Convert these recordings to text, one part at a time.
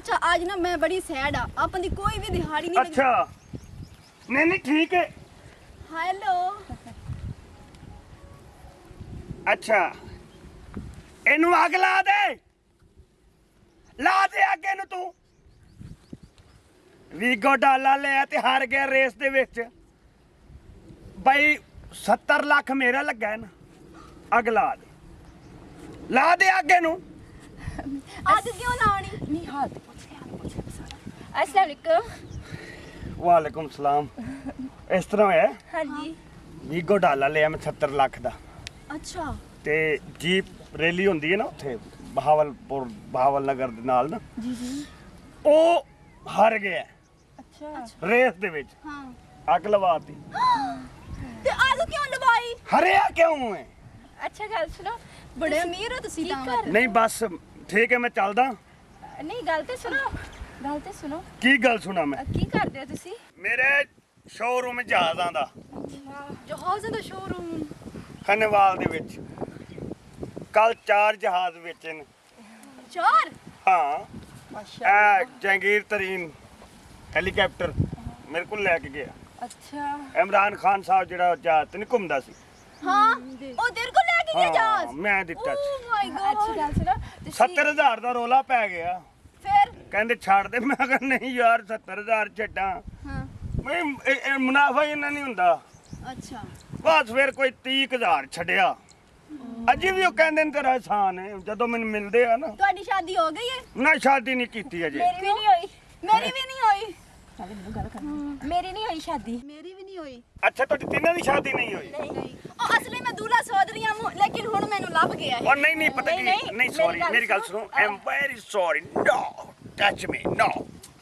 अच्छा आज ना मैं बड़ी सैड आ अपन दी कोई भी दिहाड़ी नहीं अच्छा नहीं ठीक है। हेलो अच्छा इनू अग ला दे अगे नू तू वीगो डाला लिया ते हार गया रेस दे विच बई 70 लाख मेरा लगा है ना। अग ला दे अगे नू। आज क्यों लानी नहीं हाथ पूछ सारा। अस्सलाम वालेकुम। वालेकुम सलाम। इस तरह है हाँ जी वीगो डाला लिया मैं 70 लाख दा अच्छा ते जीप रैली होंदी है ना उत्थे बहावलपुर बहावल नगर दे नाल ना जी जी ओ हार गया अच्छा रेस दे विच। हाँ अग लवाती ते आग क्यों लवाई हरिया क्यों है? अच्छा गल सुनो बड़े अमीर हो तुसी की तां कर नहीं बस ठीक है मैं चलदा। नहीं गल ते सुनो की गल सुना मैं की करदे हो तुसी? मेरे शोरूम जहाज़ां दा जहाज़ दा शोरूम खनेवाल दे विच कल 4 जहाज बेचे ने। 4 हाँ माशाअल्लाह। जहांगीर तरीन हेलीकॉप्टर मेरे को लेके गया। अच्छा इमरान खान साहब ਜਿਹੜਾ ਜਹਾਜ਼ ਤੇ ਨਹੀਂ ਘੁੰਮਦਾ ਸੀ। हाँ ओ तेरे को लेके गया जहाज ਮੈਂ ਦਿੱਤਾ ਸੀ। ओ माय अच्छी गॉड गल सुनो तुसी 70000 ਦਾ ਰੋਲਾ ਪੈ ਗਿਆ। फिर ਕਹਿੰਦੇ ਛੱਡ ਦੇ ਮੈਂ ਕਿਹਾ ਨਹੀਂ ਯਾਰ 70000 ਛੱਡਾਂ हाँ ਮੈਂ ਇਹ ਮੁਨਾਫਾ ਹੀ ਇੰਨਾ ਨਹੀਂ ਹੁੰਦਾ। अच्छा ਬਸ ਫਿਰ ਕੋਈ 30000 ਛੱਡਿਆ। ਅਜੇ ਵੀ ਉਹ ਕਹਿੰਦੇ ਨੇ ਤੇਰਾ ਆਸਾਨ ਹੈ ਜਦੋਂ ਮੈਨੂੰ ਮਿਲਦੇ ਆ ਨਾ। ਤੁਹਾਡੀ शादी हो गई है ਨਾ ਸ਼ਾਦੀ ਨਹੀਂ ਕੀਤੀ ਅਜੇ। मेरी भी नहीं हुई मेरी भी नहीं हुई मेरी नहीं हुई शादी मेरी भी नहीं हुई ਅੱਛਾ ਤੁਹਾਡੀ ਤਿੰਨਾਂ ਦੀ ਸ਼ਾਦੀ ਨਹੀਂ ਹੋਈ? नहीं ओ असली मैं दूल्हा सोच रही हूं लेकिन हुन मैनू लभ गया है और नहीं पता नहीं, की नहीं, नहीं सॉरी मेरी मेरी गल गल सुनो सुनो, I am very sorry no touch me no.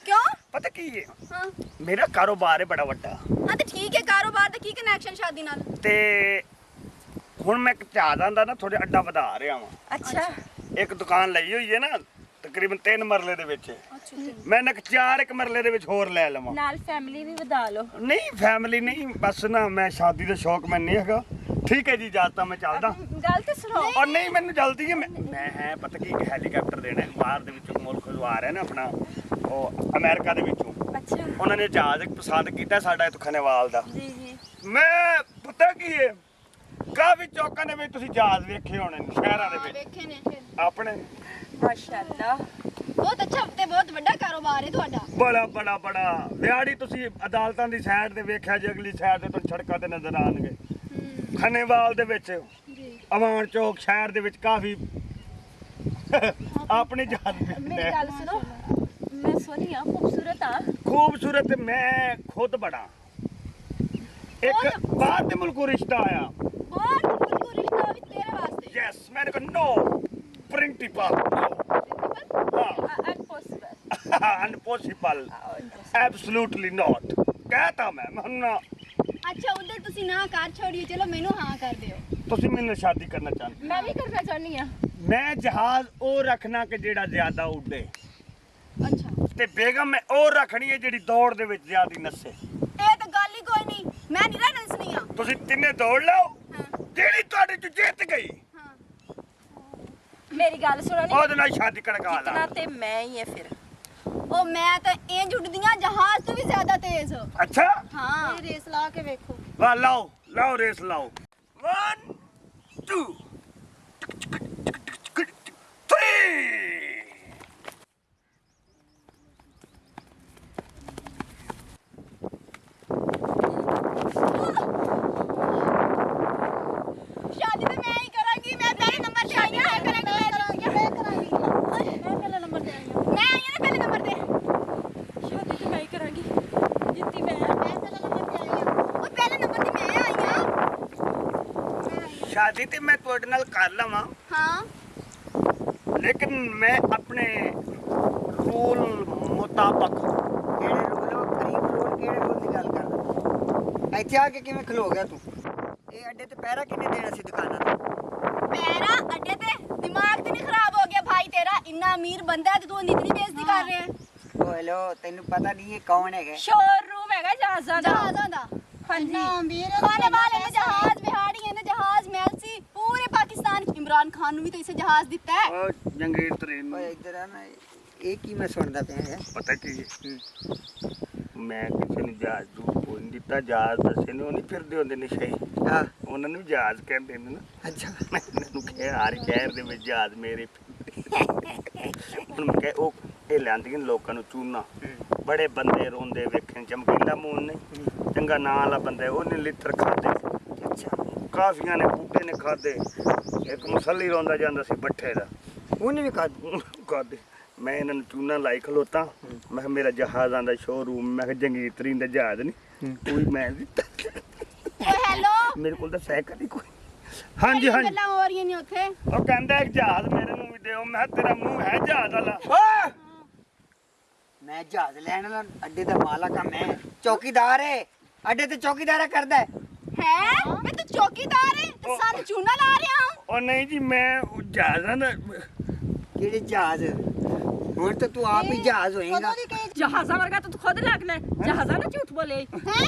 क्यों पता की है हाँ मेरा कारोबार है बड़ा वड्डा हाँ तो ठीक है कारोबार दा की कनेक्शन शादी नाल ते हुण मैं चाहदा दा ना थोड़े अड्डा वधा रहा वां। अच्छा एक दुकान ਲਈ ਹੋਈ ਹੈ ਨਾ ਤਕਰੀਬਨ 3 ਮਰਲੇ ਦੇ ਵਿੱਚ अच्छा ਮੈਂ ਨਾ 4 ਮਰਲੇ ਦੇ ਵਿੱਚ ਹੋਰ ਲੈ ਲਵਾਂ। नाल फैमिली भी वधा लो ਨਹੀਂ ਫੈਮਿਲੀ ਨਹੀਂ ਬਸ ਨਾ ਮੈਂ ਸ਼ਾਦੀ ਦਾ ਸ਼ੌਕ ਮੈਨੂੰ ਨਹੀਂ ਹੈਗਾ। ਠੀਕ ਹੈ ਜੀ ਇਜਾਜ਼ਤ ਮੈਂ ਚੱਲਦਾ। गल ते सुनो ਔਰ ਨਹੀਂ ਮੈਨੂੰ ਜਲਦੀ ਹੈ ਮੈਂ ਹੈ ਪਤਾ ਕੀ ਇੱਕ ਹੈਲੀਕਾਪਟਰ ਦੇਣਾ ਬਾਹਰ ਦੇ ਵਿੱਚੋਂ ਮੁਲਕ ਜੋ ਆ ਰਿਹਾ ਨਾ ਆਪਣਾ ਉਹ ਅਮਰੀਕਾ ਦੇ ਵਿੱਚੋਂ अच्छा ਉਹਨਾਂ ਨੇ ਜਹਾਜ਼ ਇੱਕ ਪਸੰਦ ਕੀਤਾ ਸਾਡਾ ਇੱਥੋਂ ਖਨੇਵਾਲ ਦਾ। जी जी ਮੈਂ ਪਤਾ ਕੀ ਹੈ ਕਾਫੀ ਚੌਕਾਂ ਦੇ ਵਿੱਚ ਤੁਸੀਂ ਜਹਾਜ਼ ਵੇਖੇ ਹੋਣੇ ਨੇ ਸ਼ਹਿਰਾਂ ਦੇ हाँ, ਵਿੱਚ देखे ने ਆਪਣੇ माशाअल्लाह बहुत अच्छा ते बहुत बड़ा कारोबार है ਤੁਹਾਡਾ ਬੜਾ ਵਿਆੜੀ ਤੁਸੀਂ ਅਦਾਲਤਾਂ ਦੀ ਸਾਈਡ ਤੇ ਵੇਖਿਆ ਜੇ ਅਗਲੀ ਸਾਈਡ ਤੇ ਤੁਹਾਨੂੰ ਸੜਕਾਂ ਤੇ ਨਜ਼ਰ ਆਣਗੇ। ਖਨੇਵਾਲ ਦੇ ਵਿੱਚ ਜੀ ਅਵਾਨ ਚੌਕ ਸ਼ਹਿਰ ਦੇ ਵਿੱਚ ਕਾਫੀ ਆਪਣੇ ਜਹਾਜ਼ मेरी ਨੇ। गल सुनो मैं सोनी हां खूबसूरत हां खूबसूरत मैं खुद बड़ा एक बाहर ਦੇ ਮੁਲਕੋਂ ਰਿਸ਼ਤਾ ਆਇਆ। और मुझको रिश्ता भी तेरे वास्ते यस मैंने कहा नो प्रिंसिपल हाँ impossible अनपॉसिबल एब्सोल्युटली नॉट कहता मैं ना अच्छा उधर तुसी ना कर छोड़ियो चलो मेनू हाँ कर दियो ਤੁਸੀਂ ਮੈਨੂੰ ਸ਼ਾਦੀ ਕਰਨਾ ਚਾਹੁੰਦੇ। मैं भी करना चाहनी हां ਮੈਂ ਜਹਾਜ਼ ਉਹ ਰੱਖਣਾ ਕਿ ਜਿਹੜਾ ਜ਼ਿਆਦਾ ਉੱਡੇ अच्छा ਤੇ ਬੇਗਮ ਮੈਂ ਉਹ ਰੱਖਣੀ ਹੈ ਜਿਹੜੀ ਦੌੜ ਦੇ ਵਿੱਚ ਜ਼ਿਆਦਾ ਨੱਸੇ। ਇਹ ਤਾਂ ਗੱਲ ਹੀ ਕੋਈ ਨਹੀਂ ਮੈਂ ਨਹੀਂ ਰਹਿਣਾ ਨਸਨੀ ਆ ਤੁਸੀਂ ਤਿੰਨੇ ਦੌੜ ਲਓ ਹਾਂ ਜਿਹੜੀ ਤੁਹਾਡੇ ਚ ਜਿੱਤ ਗਈ ਹਾਂ मेरी गल सुनो नहीं ਉਹਦੇ ਨਾਲ ਸ਼ਾਦੀ ਕੜਕਾ इतना ਲਾ। ते मैं ही है फिर ਉਹ ਮੈਂ ਤਾਂ ਇੰਜ ਉੱਡਦੀਆਂ ਜਹਾਜ਼ ਤੋਂ ਵੀ ਜ਼ਿਆਦਾ ਤੇਜ਼ ਅੱਛਾ ਹਾਂ ਰੇਸ ਲਾ ਕੇ ਵੇਖੋ ਵਾਹ ਲਾਓ ਰੇਸ ਲਾਓ 1 2 3 शादी तो मैं ही करूंगी मैं पहले नंबर पे आई हूं मैं करूंगी मैं पहले नंबर पे आई हूं मैं आई हूं ना पहले नंबर पे शादी तो मैं ही करांगी जितनी मैं पहले नंबर पे आई हूं और पहले नंबर पे मैं आई हूं शादी ते मैं ਤੁਹਾਡੇ ਨਾਲ ਕਰ ਲਵਾਂ हां लेकिन मैं अपने रूल मुताबिक ਕਿਹੜੇ ਰੂਲ ਕਰੀਬ ਰੂਲ ਕਿਹੜੇ ਰੂਲ ਦੀ ਗੱਲ ਕਰਦਾ ਇੱਥੇ ਆ ਕੇ ਕਿਵੇਂ ਖਲੋ ਗਿਆ ਤੂੰ ਇਹ ਅੱਡੇ ਤੇ ਪਹਿਰਾ ਕਿੰਨੇ ਦੇਣਾ ਸੀ ਦੁਕਾਨਾਂ ਦਾ पैरा अड्डे पे दिमाग तो नहीं खराब हो गया भाई तेरा इतना अमीर बंदा है तो तू इतनी बेइज्जती कर रहे हैं ਓ ਹੈਲੋ ਤੈਨੂੰ ਪਤਾ ਨਹੀਂ ਇਹ ਕੌਣ ਹੈਗਾ शोरूम हैगा जहाज़ां दा जहाज़ों दा हां जी खाने वाले ने जहाज बिहाड़ी ने जहाज मैलसी पूरे पाकिस्तान इमरान खान ने भी तो इसे जहाज दिता है और जंगीर तरीन ਓਏ ਇੱਧਰ ਆ ਨਾ ਇਹ ਕੀ ਮੈਂ ਸੁਣਦਾ ਪਿਆ ਹੈ ਪਤਾ ਕੀ ਹੈ? ਮੈਂ ਕਿਸੇ ਨੂੰ ਜਹਾਜ਼ ਜੂ ਕੋਈ ਨਹੀਂ ਦਿੱਤਾ। ਜਹਾਜ਼ ਦੱਸੇ ਨੇ ਉਹ ਨਹੀਂ ਫਿਰਦੇ ਹੁੰਦੇ ਨਸ਼ੇ, ਹਾਂ ਉਹਨਾਂ ਨੂੰ ਜਹਾਜ਼ ਕਹਿੰਦੇ ਨੇ ਨਾ। ਅੱਛਾ ਮੈਂ ਇਹਨਾਂ ਨੂੰ ਕਿਹਾ ਹਰ ਸ਼ਹਿਰ ਦੇ ਵਿੱਚ ਜਹਾਜ਼ ਮੇਰੇ ਹੁਣ ਮੈਂ ਕਿਹਾ ਉਹ ਇਹ ਲਿਆਂਦੀਆਂ ਨੇ ਲੋਕਾਂ ਨੂੰ ਚੂਨਾ। ਬੜੇ ਬੰਦੇ ਰੋਂਦੇ ਵੇਖਣ, ਚਮਕੀਲਾ ਮੂੰਹ ਨਹੀਂ, ਚੰਗਾ ਨਾਂ ਵਾਲਾ ਬੰਦਾ, ਉਹਨੇ ਲਿੱਤਰ ਖਾਦੇ। ਅੱਛਾ ਕਾਫੀਆਂ ਨੇ ਬੂਟੇ ਨੇ ਖਾਦੇ। ਇੱਕ ਮੁਸੱਲੀ ਰੋਂਦਾ ਜਾਂਦਾ ਸੀ ਬੱਠੇ ਦਾ, ਉਹਨੇ ਵੀ ਕਰ ਖਾਦੇ। ਮੈਂ ਇਹਨਾਂ ਨੂੰ ਚੂਨਾ ਲਾਈ ਖਲੋਤਾ। ਮੈਂ ਕਿਹਾ ਮੇਰਾ ਜਹਾਜ਼ਾਂ ਦਾ ਸ਼ੋਰੂਮ, ਮੈਂ ਕਿਹਾ ਜੰਗੀਰ ਤਰੀਨ ਦਾ ਜਹਾਜ਼ ਨਹੀਂ ਕੋਈ ਮੈਂ ਦਿੱਤਾ। ਓ ਹੈਲੋ ਮੇਰੇ ਕੋਲ ਤਾਂ ਸਾਈਕਲ ਹੀ ਕੋਈ। ਹਾਂਜੀ ਹਾਂਜੀ, ਗੱਲਾਂ ਹੋ ਰਹੀਆਂ ਨੇ ਉੱਥੇ। ਉਹ ਕਹਿੰਦਾ ਇੱਕ ਜਹਾਜ਼ ਮੇਰੇ ਨੂੰ ਵੀ ਦਿਓ। ਮੈਂ ਕਿਹਾ ਤੇਰਾ ਮੂੰਹ ਹੈ ਜਹਾਜ਼ ਵਾਲਾ? ਮੈਂ ਜਹਾਜ਼ ਲੈਣ ਵਾਲਾ ਅੱਡੇ ਦਾ ਮਾਲਕ ਆ, ਮੈਂ ਚੌਕੀਦਾਰ ਏ ਅੱਡੇ ਤੇ ਚੌਕੀਦਾਰਾ ਕਰਦਾ ਹੈ। ਹੈ ਮੈਂ ਤੂੰ ਚੌਕੀਦਾਰ ਹੈ ਤੇ ਸਾਨੂੰ ਚੂਨਾ ਲਾ ਰਿਹਾ ਹਾਂ। ਉਹ ਨਹੀਂ ਜੀ, ਮੈਂ ਉਹ ਜਹਾਜ਼ਾਂ ਦਾ ਕਿਹੜੇ ਜਹਾਜ਼? ਹੁਣ ਤਾਂ ਤੂੰ ਆਪ ਹੀ ਜਹਾਜ਼ ਹੋਏਗਾ। ਜਹਾਜ਼ਾਂ ਵਰਗਾ ਤਾਂ ਤੂੰ ਖੁਦ ਲੱਗ ਲੈ। ਜਹਾਜ਼ਾਂ ਨਾ ਝੂਠ ਬੋਲੇ। ਹੈ